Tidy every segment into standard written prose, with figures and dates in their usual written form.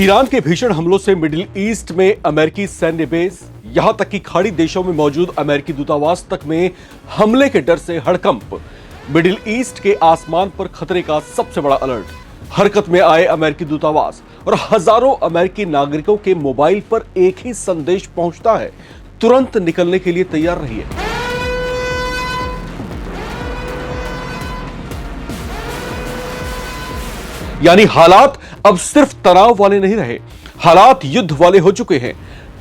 Iran के भीषण हमलों से मिडिल ईस्ट में अमेरिकी सैन्य बेस, यहां तक कि खाड़ी देशों में मौजूद अमेरिकी दूतावास तक में हमले के डर से हड़कंप। मिडिल ईस्ट के आसमान पर खतरे का सबसे बड़ा अलर्ट। हरकत में आए अमेरिकी दूतावास और हजारों अमेरिकी नागरिकों के मोबाइल पर एक ही संदेश पहुंचता है, तुरंत निकलने के लिए तैयार रहिए। यानी हालात अब सिर्फ तनाव वाले नहीं रहे, हालात युद्ध वाले हो चुके हैं।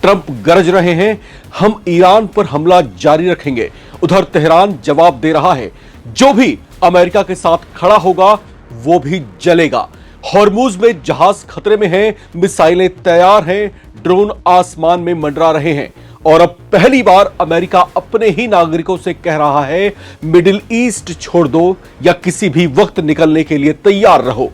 ट्रंप गरज रहे हैं, हम ईरान पर हमला जारी रखेंगे। उधर तेहरान जवाब दे रहा है, जो भी अमेरिका के साथ खड़ा होगा वो भी जलेगा। हॉर्मुज में जहाज खतरे में हैं, मिसाइलें तैयार हैं, ड्रोन आसमान में मंडरा रहे हैं और अब पहली बार अमेरिका अपने ही नागरिकों से कह रहा है, मिडिल ईस्ट छोड़ दो या किसी भी वक्त निकलने के लिए तैयार रहो।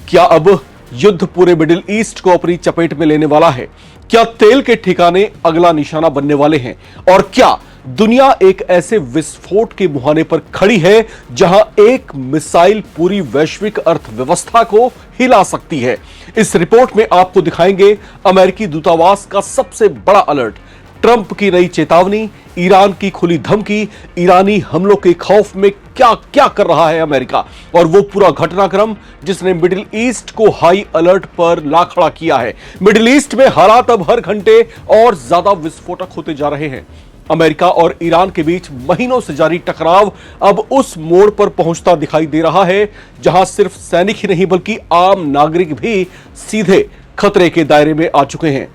क्या अब युद्ध पूरे मिडिल ईस्ट को अपनी चपेट में लेने वाला है? क्या तेल के ठिकाने अगला निशाना बनने वाले हैं? और क्या दुनिया एक ऐसे विस्फोट के मुहाने पर खड़ी है जहां एक मिसाइल पूरी वैश्विक अर्थव्यवस्था को हिला सकती है? इस रिपोर्ट में आपको दिखाएंगे अमेरिकी दूतावास का सबसे बड़ा अलर्ट, ट्रंप की नई चेतावनी, ईरान की खुली धमकी, ईरानी हमलों के खौफ में क्या क्या कर रहा है अमेरिका और वो पूरा घटनाक्रम जिसने मिडिल ईस्ट को हाई अलर्ट पर ला खड़ा किया है। मिडिल ईस्ट में हालात अब हर घंटे और ज्यादा विस्फोटक होते जा रहे हैं। अमेरिका और ईरान के बीच महीनों से जारी टकराव अब उस मोड़ पर पहुंचता दिखाई दे रहा है जहां सिर्फ सैनिक ही नहीं बल्कि आम नागरिक भी सीधे खतरे के दायरे में आ चुके हैं।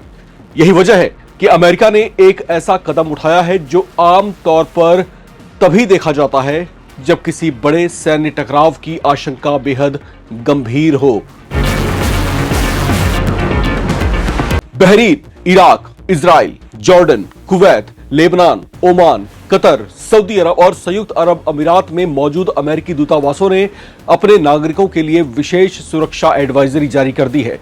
यही वजह है कि अमेरिका ने एक ऐसा कदम उठाया है जो आम तौर पर तभी देखा जाता है जब किसी बड़े सैन्य टकराव की आशंका बेहद गंभीर हो। Bahrain, Iraq, Israel, Jordan, Kuwait, Lebanon, Oman, Qatar, Saudi Arabia और संयुक्त अरब अमीरात में मौजूद अमेरिकी दूतावासों ने अपने नागरिकों के लिए विशेष सुरक्षा एडवाइजरी जारी कर दी है।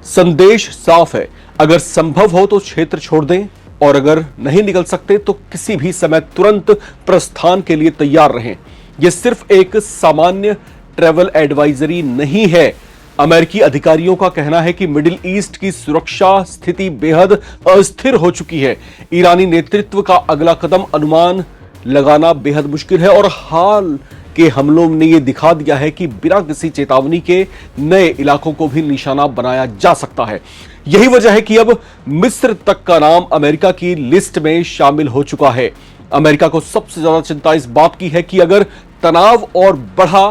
संदेश साफ है, अगर संभव हो तो क्षेत्र छोड़ दें और अगर नहीं निकल सकते तो किसी भी समय तुरंत प्रस्थान के लिए तैयार रहें। यह सिर्फ एक सामान्य ट्रैवल एडवाइजरी नहीं है। अमेरिकी अधिकारियों का कहना है कि मिडिल ईस्ट की सुरक्षा स्थिति बेहद अस्थिर हो चुकी है। ईरानी नेतृत्व का अगला कदम अनुमान लगाना बेहद मुश्किल है और हाल के हमलों ने यह दिखा दिया है कि बिना किसी चेतावनी के नए इलाकों को भी निशाना बनाया जा सकता है। यही वजह है कि अब मिस्र तक का नाम अमेरिका की लिस्ट में शामिल हो चुका है। अमेरिका को सबसे ज्यादा चिंता इस बात की है कि अगर तनाव और बढ़ा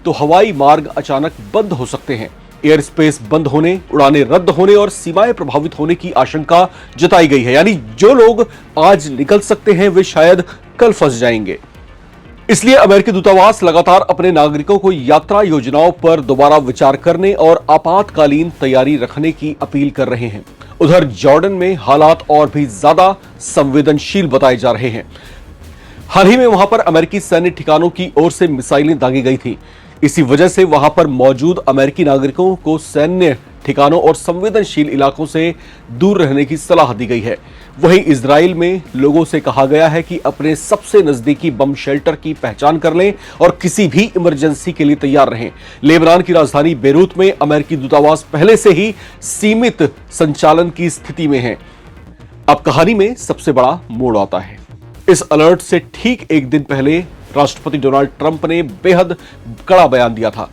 तो हवाई मार्ग अचानक बंद हो सकते हैं। एयर स्पेस बंद होने, उड़ानें रद्द होने और सीमाएं प्रभावित होने की आशंका जताई गई है। यानी जो लोग आज निकल सकते हैं वे शायद कल फंस जाएंगे। इसलिए अमेरिकी दूतावास लगातार अपने नागरिकों को यात्रा योजनाओं पर दोबारा विचार करने और आपातकालीन तैयारी रखने की अपील कर रहे हैं। उधर जॉर्डन में हालात और भी ज्यादा संवेदनशील बताए जा रहे हैं। हाल ही में वहां पर अमेरिकी सैन्य ठिकानों की ओर से मिसाइलें दागी गई थी। इसी वजह से वहां पर मौजूद अमेरिकी नागरिकों को सैन्य ठिकानों और संवेदनशील इलाकों से दूर रहने की सलाह दी गई है। वहीं इजराइल में लोगों से कहा गया है कि अपने सबसे नजदीकी बम शेल्टर की पहचान कर लें और किसी भी इमरजेंसी के लिए तैयार रहें। लेबनान की राजधानी बेरूत में अमेरिकी दूतावास पहले से ही सीमित संचालन की स्थिति में है। अब कहानी में सबसे बड़ा मोड़ आता है। इस अलर्ट से ठीक एक दिन पहले राष्ट्रपति डोनाल्ड ट्रंप ने बेहद कड़ा बयान दिया था।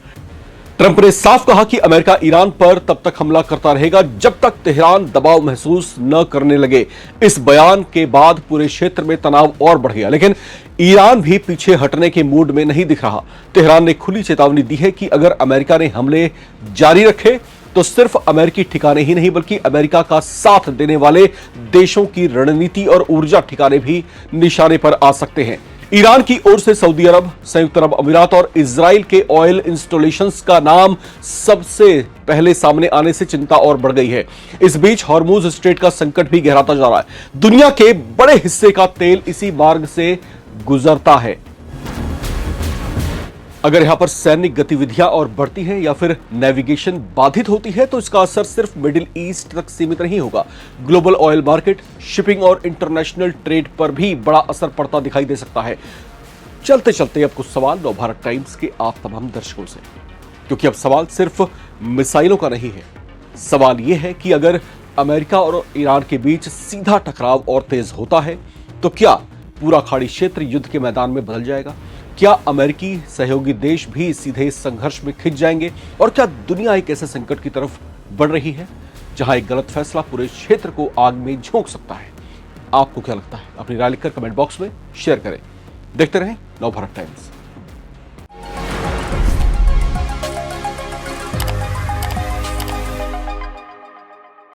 ट्रंप ने साफ कहा कि अमेरिका ईरान पर तब तक हमला करता रहेगा जब तक तेहरान दबाव महसूस न करने लगे। इस बयान के बाद पूरे क्षेत्र में तनाव और बढ़ गया, लेकिन ईरान भी पीछे हटने के मूड में नहीं दिख रहा। तेहरान ने खुली चेतावनी दी है कि अगर अमेरिका ने हमले जारी रखे तो सिर्फ अमेरिकी ठिकाने ही नहीं बल्कि अमेरिका का साथ देने वाले देशों की रणनीति और ऊर्जा ठिकाने भी निशाने पर आ सकते हैं। ईरान की ओर से सऊदी अरब, संयुक्त अरब अमीरात और इजराइल के ऑयल इंस्टॉलेशंस का नाम सबसे पहले सामने आने से चिंता और बढ़ गई है। इस बीच हॉर्मुज स्ट्रेट का संकट भी गहराता जा रहा है। दुनिया के बड़े हिस्से का तेल इसी मार्ग से गुजरता है। अगर यहां पर सैन्य गतिविधियां और बढ़ती हैं या फिर नेविगेशन बाधित होती है तो इसका असर सिर्फ मिडिल ईस्ट तक सीमित नहीं होगा। ग्लोबल ऑयल मार्केट, शिपिंग और इंटरनेशनल ट्रेड पर भी बड़ा असर पड़ता दिखाई दे सकता है। चलते चलते अब कुछ सवाल नवभारत टाइम्स के आप तमाम दर्शकों से, क्योंकि अब सवाल सिर्फ मिसाइलों का नहीं है, सवाल यह है कि अगर अमेरिका और ईरान के बीच सीधा टकराव और तेज होता है तो क्या पूरा खाड़ी क्षेत्र युद्ध के मैदान में बदल जाएगा? क्या अमेरिकी सहयोगी देश भी सीधे इस संघर्ष में खिंच जाएंगे? और क्या दुनिया एक ऐसे संकट की तरफ बढ़ रही है जहां एक गलत फैसला पूरे क्षेत्र को आग में झोंक सकता है? आपको क्या लगता है? अपनी राय लिखकर कमेंट बॉक्स में शेयर करें। देखते रहें नवभारत टाइम्स।